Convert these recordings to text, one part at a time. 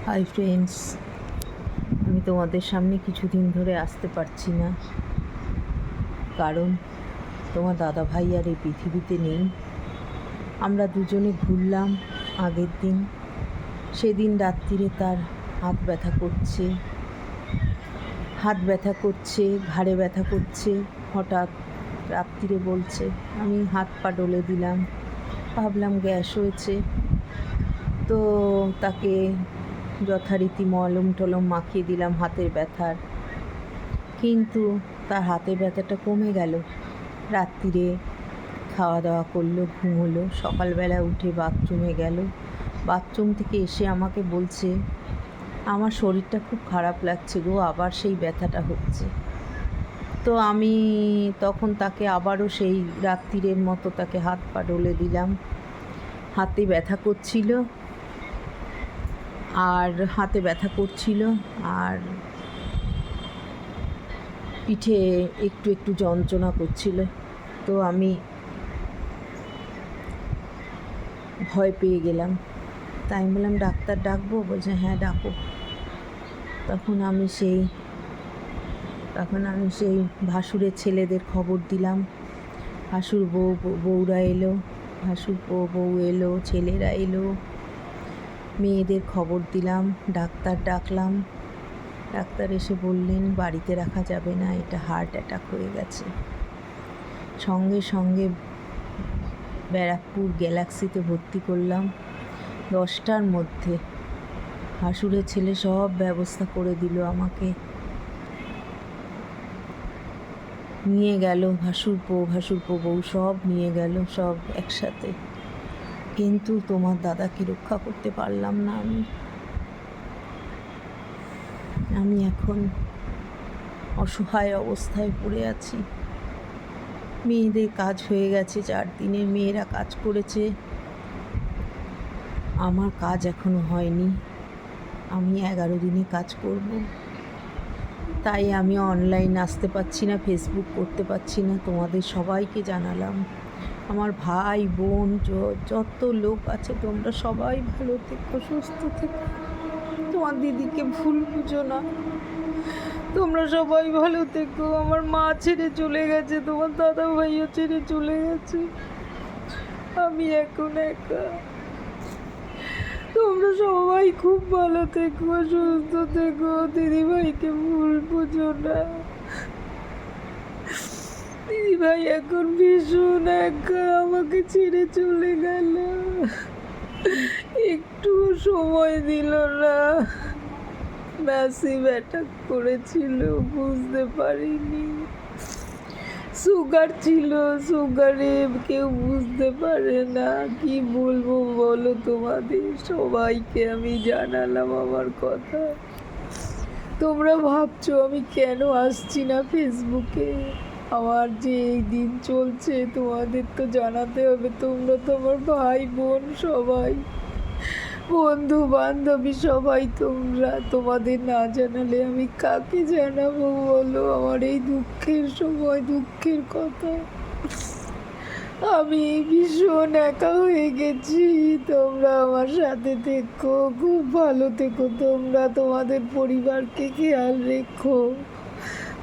Hi friends, আমি তোমাদের সামনে কিছুদিন ধরে আসতে পারছি না, কারণ তোমার দাদা ভাই আর এই পৃথিবীতে নেই। আমরা দুজনে ঘুরলাম আগের দিন। সেদিন রাত্রিরে তার হাত ব্যথা করছে, ঘাড়ে ব্যথা করছে। হঠাৎ রাত্রিরে বলছে, আমি হাত পা ডলে দিলাম, ভাবলাম গ্যাস হয়েছে। তো তাকে যথারীতি মলম টলম মাখিয়ে দিলাম হাতের ব্যথার, কিন্তু তার হাতের ব্যথাটা কমে গেল। রাত্রিরে খাওয়া দাওয়া করলো, ঘুমোলো। সকালবেলা উঠে বাথরুমে গেল। বাথরুম থেকে এসে আমাকে বলছে, আমার শরীরটা খুব খারাপ লাগছে গো, আবার সেই ব্যথাটা হচ্ছে। তো আমি তখন তাকে আবারও সেই রাত্রিরের মতো তাকে হাত পা ডলে দিলাম। হাতে ব্যথা করছিল আর পিঠে একটু একটু যন্ত্রণা করছিল। তো আমি ভয় পেয়ে গেলাম, তাই আমি বললাম ডাক্তার ডাকবো? বলছে হ্যাঁ ডাকো। তখন আমি সেই ভাসুরের ছেলেদের খবর দিলাম। বউরা এলো, ভাসুর বউ এলো, ছেলেরা এলো, মেয়েদের খবর দিলাম, ডাক্তার ডাকলাম। ডাক্তার এসে বললেন বাড়িতে রাখা যাবে না, এটা হার্ট অ্যাটাক হয়ে গেছে। সঙ্গে সঙ্গে ব্যারাকপুর গ্যালাক্সিতে ভর্তি করলাম। 10টার মধ্যে ভাসুরের ছেলে সব ব্যবস্থা করে দিল, আমাকে নিয়ে গেল। ভাসুর বউ সব নিয়ে গেল, সব একসাথে। কিন্তু তোমার দাদাকে রক্ষা করতে পারলাম না। আমি এখন অসহায় অবস্থায় পড়ে আছি। মেয়েদের কাজ হয়ে গেছে, 4 দিনে মেয়েরা কাজ করেছে, আমার কাজ এখনো হয়নি। আমি 11 দিনে কাজ করব। তাই আমি অনলাইন আসতে পারছি না, ফেসবুক করতে পারছি না। তোমাদের সবাইকে জানালাম, আমার ভাই বোন যত লোক আছে, তোমরা সবাই ভালো থেকো, সুস্থ থেকো। তোমার দিদিকে ভুল বুঝো না, তোমরা সবাই ভালো থেকো। আমার মা ছেড়ে চলে গেছে, তোমার দাদা ভাইও ছেড়ে চলে গেছে, আমি এখন একা। তোমরা সবাই খুব ভালো থেকো, সুস্থ থেকো। দিদিভাইকে ভুল বুঝো না। দিদিভাই এখন ভীষণ একা, আমাকে ছেড়ে চলে গেল, একটু সময় দিল না। ম্যাসিভ অ্যাটাক করেছিল, বুঝতে পারিনি। সুগার ছিল, সুগারে কেউ বুঝতে পারে না। কি বলবো বলো, তোমাদের সবাইকে আমি জানালাম আমার কথা। তোমরা ভাবছো আমি কেন আসছি না ফেসবুকে। আমার যে এই দিন চলছে তোমাদের তো জানাতে হবে। তোমরা তো আমার ভাই বোন, সবাই বন্ধু বান্ধবী সবাই তোমরা। তোমাদের না জানালে আমি কাকে জানাবো বলো আমার এই দুঃখের সময়, দুঃখের কথা। আমি ভীষণ একা হয়ে গেছি। তোমরা আমার সাথে থেকো, খুব ভালো থেকো। তোমরা তোমাদের পরিবারকে খেয়াল রেখো,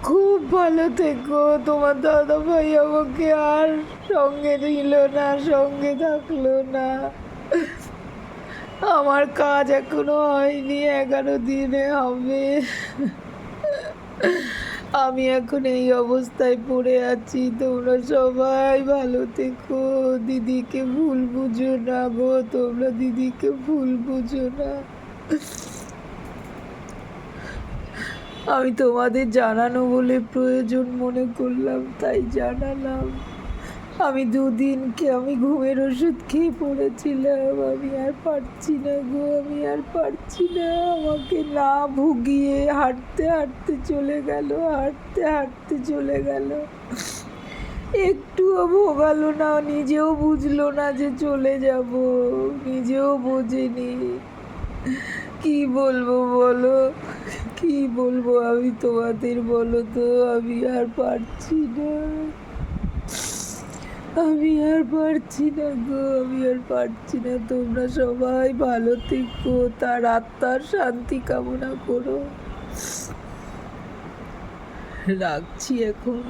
খুব ভালো থেকো। তোমার দাদা ভাই আমাকে আর সঙ্গে নিল না, সঙ্গে থাকলো না। আমার কাজ এখনো হয়নি, 11 দিনে হবে। আমি এখন এই অবস্থায় পড়ে আছি। তোমরা সবাই ভালো থেকো, দিদিকে ভুল বুঝো না গো, তোমরা দিদিকে ভুল বুঝো না। আমি তোমাদের জানানো বলে প্রয়োজন মনে করলাম, তাই জানালাম। আমি 2 দিনকে আমি ঘুমের ওষুধ খেয়ে পড়েছিলাম। আমি আর পারছি না গো, আমি আর পারছি না। আমাকে না ভুগিয়ে হাঁটতে হাঁটতে চলে গেল। একটুও ভোগালো না, নিজেও বুঝলো না যে চলে যাব, নিজেও বোঝেনি। কি বলবো বলো, কি বলবো আমি তোমাদের, বলো তো। আমি আর পারছি না। আমি আর পারছি না গো, আমি আর পারছি না। তোমরা সবাই ভালো থেকো, তার আত্মার শান্তি কামনা করো। রাখছি এখন।